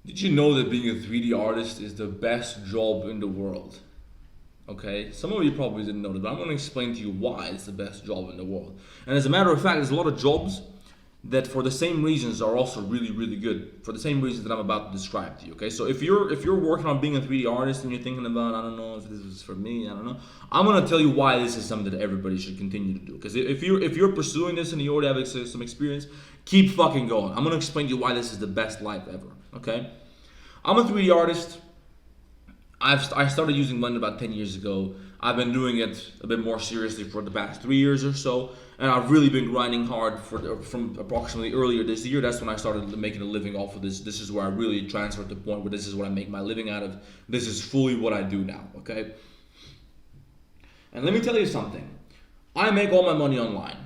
Did you know that being a 3D artist is the best job in the world? Okay, some of you probably didn't know that, but I'm going to explain to you why it's the best job in the world. And as a matter of fact, there's a lot of jobs that, for the same reasons, are also really, really good. For the same reasons that I'm about to describe to you. Okay, so if you're working on being a 3D artist and you're thinking about, I don't know if this is for me, I don't know. I'm going to tell you why this is something that everybody should continue to do. Because if you're pursuing this and you already have some experience, keep fucking going. I'm going to explain to you why this is the best life ever. Okay, I'm a 3D artist. I started using Blender about 10 years ago. I've been doing it a bit more seriously for the past 3 years or so, and I've really been grinding hard from approximately earlier this year. That's when I started making a living off of this. This is where I really transferred to the point where this is what I make my living out of. This is fully what I do now, okay? And let me tell you something. I make all my money online.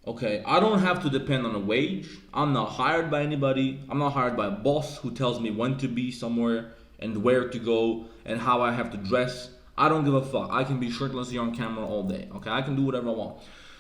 Okay, I don't have to depend on a wage. I'm not hired by anybody. I'm not hired by a boss who tells me when to be somewhere and where to go and how I have to dress. I don't give a fuck. I can be shirtless here on camera all day. Okay, I can do whatever I want.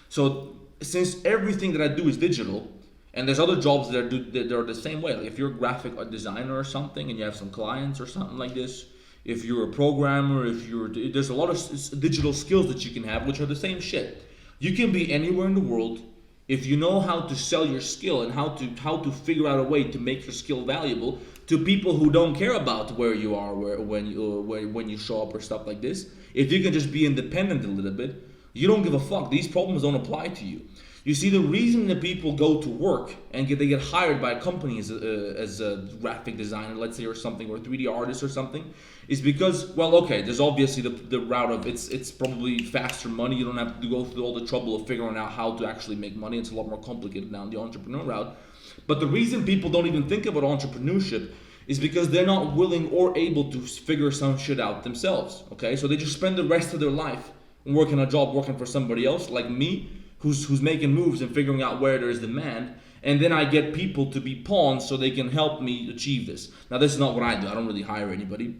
So since everything that I do is digital, and there's other jobs that are the same way. Like if you're a graphic designer or something, and you have some clients or something like this. If you're a programmer, there's a lot of digital skills that you can have, which are the same shit. You can be anywhere in the world. If you know how to sell your skill and how to figure out a way to make your skill valuable to people who don't care about where you are, when you show up or stuff like this, if you can just be independent a little bit, you don't give a fuck. These problems don't apply to you. You see, the reason that people go to work and they get hired by a company as a graphic designer, let's say, or something, or a 3D artist or something, is because, well, okay, there's obviously the route of it's probably faster money. You don't have to go through all the trouble of figuring out how to actually make money. It's a lot more complicated down the entrepreneur route. But the reason people don't even think about entrepreneurship is because they're not willing or able to figure some shit out themselves. Okay, so they just spend the rest of their life working a job, working for somebody else, like me, who's making moves and figuring out where there is demand, and then I get people to be pawns so they can help me achieve this. Now, this is not what I do. I don't really hire anybody,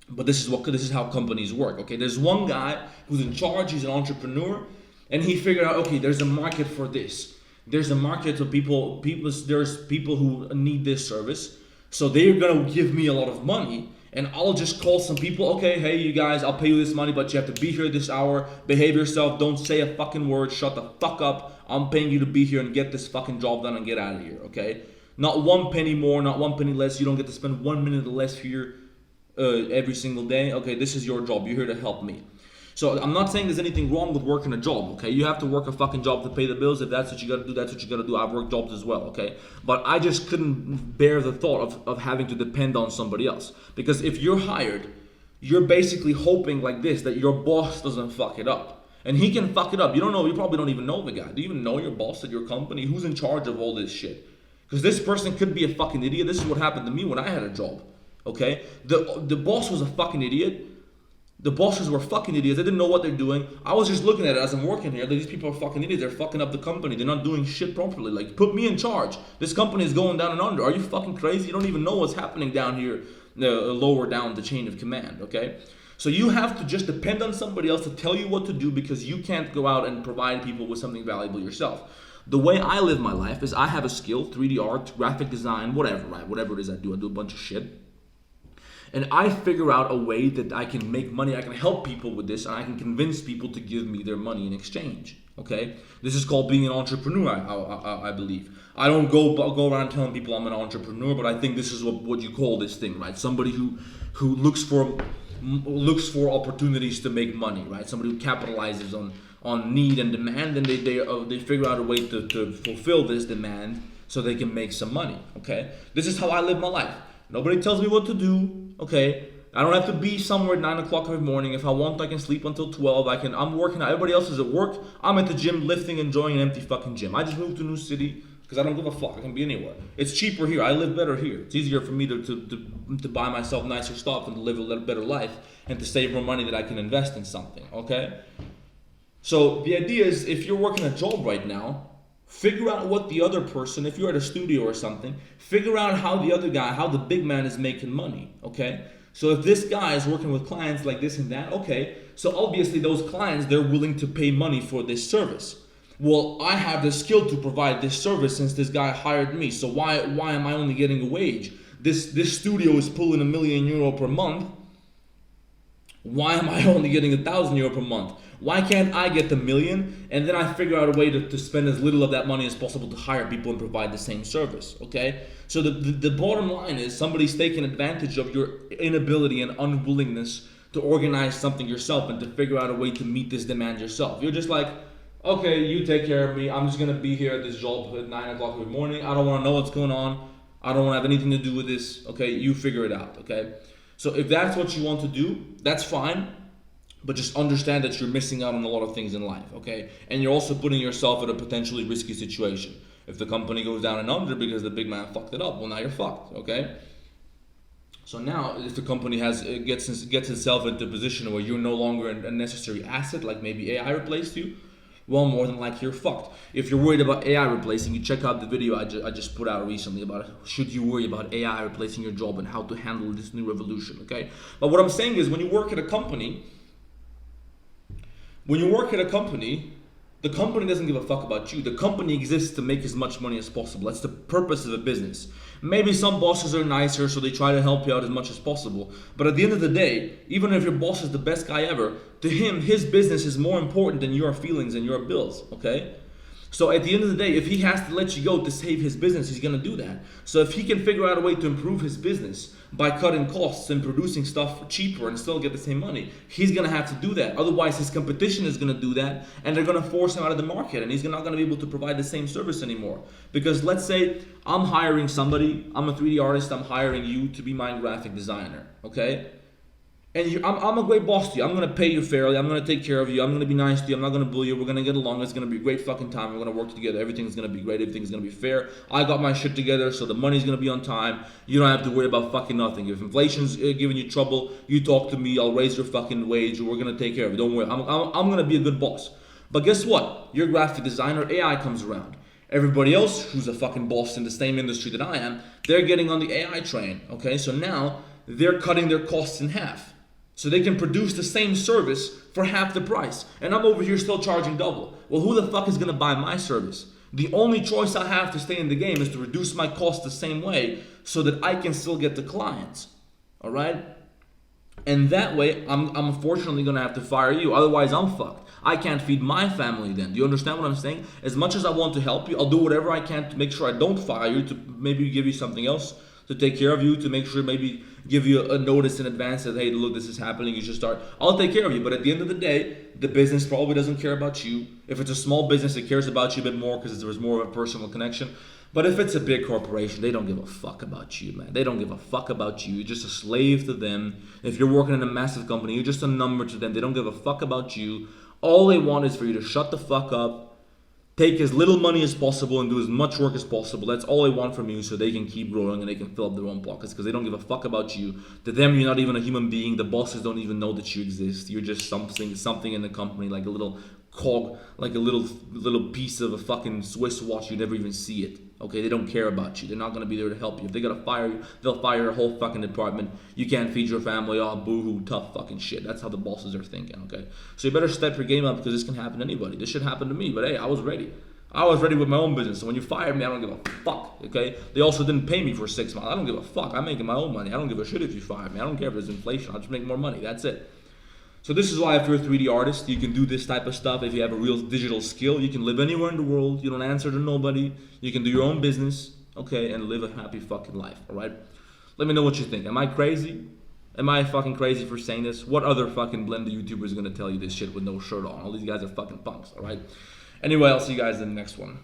but this is how companies work. Okay, there's one guy who's in charge. He's an entrepreneur, and he figured out, okay, there's a market for this. There's a market of people. There's people who need this service, so they're gonna give me a lot of money. And I'll just call some people, okay, hey, you guys, I'll pay you this money, but you have to be here this hour, behave yourself, don't say a fucking word, shut the fuck up, I'm paying you to be here and get this fucking job done and get out of here, okay? Not one penny more, not one penny less, you don't get to spend 1 minute less here every single day, okay, this is your job, you're here to help me. So I'm not saying there's anything wrong with working a job, okay? You have to work a fucking job to pay the bills. If that's what you gotta do, that's what you gotta do. I've worked jobs as well, okay? But I just couldn't bear the thought of having to depend on somebody else. Because if you're hired, you're basically hoping like this, that your boss doesn't fuck it up. And he can fuck it up. You probably don't even know the guy. Do you even know your boss at your company? Who's in charge of all this shit? Because this person could be a fucking idiot. This is what happened to me when I had a job, okay? The boss was a fucking idiot. The bosses were fucking idiots. They didn't know what they're doing. I was just looking at it as I'm working here. These people are fucking idiots. They're fucking up the company. They're not doing shit properly. Like, put me in charge. This company is going down and under. Are you fucking crazy? You don't even know what's happening down here, lower down the chain of command, okay? So you have to just depend on somebody else to tell you what to do because you can't go out and provide people with something valuable yourself. The way I live my life is I have a skill, 3D art, graphic design, whatever, right? Whatever it is I do a bunch of shit. And I figure out a way that I can make money, I can help people with this, and I can convince people to give me their money in exchange, okay? This is called being an entrepreneur, I believe. I don't go around telling people I'm an entrepreneur, but I think this is what you call this thing, right? Somebody who looks for opportunities to make money, right? Somebody who capitalizes on need and demand, and they figure out a way to fulfill this demand so they can make some money, okay? This is how I live my life. Nobody tells me what to do, okay? I don't have to be somewhere at 9 o'clock every morning. If I want, I can sleep until 12. I'm working out. Everybody else is at work. I'm at the gym lifting, enjoying an empty fucking gym. I just moved to a new city because I don't give a fuck. I can be anywhere. It's cheaper here. I live better here. It's easier for me to buy myself nicer stuff and to live a little better life and to save more money that I can invest in something, okay? So the idea is, if you're working a job right now, figure out what the other person, if you're at a studio or something, figure out how the other guy, how the big man is making money, okay? So if this guy is working with clients like this and that, okay, so obviously those clients, they're willing to pay money for this service. Well, I have the skill to provide this service since this guy hired me, so why am I only getting a wage? this studio is pulling €1 million per month. Why am I only getting €1,000 per month? Why can't I get the million and then I figure out a way to spend as little of that money as possible to hire people and provide the same service, okay? So the bottom line is somebody's taking advantage of your inability and unwillingness to organize something yourself and to figure out a way to meet this demand yourself. You're just like, okay, you take care of me. I'm just going to be here at this job at 9 o'clock in the morning. I don't want to know what's going on. I don't want to have anything to do with this, okay? You figure it out, okay? So if that's what you want to do, that's fine. But just understand that you're missing out on a lot of things in life, okay? And you're also putting yourself in a potentially risky situation. If the company goes down and under because the big man fucked it up, well, now you're fucked, okay? So now, if the company gets itself into a position where you're no longer a necessary asset, like maybe AI replaced you, well, more than likely you're fucked. If you're worried about AI replacing you, check out the video I just put out recently about should you worry about AI replacing your job and how to handle this new revolution, okay? But what I'm saying is when you work at a company, the company doesn't give a fuck about you. The company exists to make as much money as possible. That's the purpose of a business. Maybe some bosses are nicer, so they try to help you out as much as possible. But at the end of the day, even if your boss is the best guy ever, to him, his business is more important than your feelings and your bills, okay? So at the end of the day, if he has to let you go to save his business, he's going to do that. So if he can figure out a way to improve his business by cutting costs and producing stuff cheaper and still get the same money, he's going to have to do that. Otherwise, his competition is going to do that and they're going to force him out of the market and he's not going to be able to provide the same service anymore. Because let's say I'm hiring somebody, I'm a 3D artist, I'm hiring you to be my graphic designer, okay? And I'm a great boss to you. I'm going to pay you fairly. I'm going to take care of you. I'm going to be nice to you. I'm not going to bully you. We're going to get along. It's going to be a great fucking time. We're going to work together. Everything's going to be great. Everything's going to be fair. I got my shit together, so the money's going to be on time. You don't have to worry about fucking nothing. If inflation's giving you trouble, you talk to me. I'll raise your fucking wage. We're going to take care of it. Don't worry. I'm going to be a good boss. But guess what? You're a graphic designer. AI comes around. Everybody else who's a fucking boss in the same industry that I am, they're getting on the AI train. Okay, so now they're cutting their costs in half. So they can produce the same service for half the price. And I'm over here still charging double. Well, who the fuck is going to buy my service? The only choice I have to stay in the game is to reduce my cost the same way so that I can still get the clients. All right? And that way, I'm unfortunately going to have to fire you. Otherwise, I'm fucked. I can't feed my family then. Do you understand what I'm saying? As much as I want to help you, I'll do whatever I can to make sure I don't fire you, to maybe give you something else, to take care of you, to make sure maybe give you a notice in advance that, hey, look, this is happening, you should start. I'll take care of you. But at the end of the day, the business probably doesn't care about you. If it's a small business, it cares about you a bit more because there's more of a personal connection. But if it's a big corporation, they don't give a fuck about you, man. They don't give a fuck about you. You're just a slave to them. If you're working in a massive company, you're just a number to them. They don't give a fuck about you. All they want is for you to shut the fuck up, take as little money as possible and do as much work as possible. That's all they want from you so they can keep growing and they can fill up their own pockets because they don't give a fuck about you. To them, you're not even a human being. The bosses don't even know that you exist. You're just something in the company, like a little cog, like a little piece of a fucking Swiss watch. You never even see it. Okay, they don't care about you. They're not gonna be there to help you. If they gotta fire you, they'll fire your whole fucking department. You can't feed your family. Oh, boo-hoo, tough fucking shit. That's how the bosses are thinking, okay? So you better step your game up because this can happen to anybody. This should happen to me, but hey, I was ready. I was ready with my own business. So when you fired me, I don't give a fuck, okay? They also didn't pay me for 6 months. I don't give a fuck. I'm making my own money. I don't give a shit if you fire me. I don't care if there's inflation. I'll just make more money. That's it. So this is why if you're a 3D artist, you can do this type of stuff. If you have a real digital skill, you can live anywhere in the world. You don't answer to nobody. You can do your own business, okay, and live a happy fucking life, all right? Let me know what you think. Am I crazy? Am I fucking crazy for saying this? What other fucking blender YouTuber is going to tell you this shit with no shirt on? All these guys are fucking punks, all right? Anyway, I'll see you guys in the next one.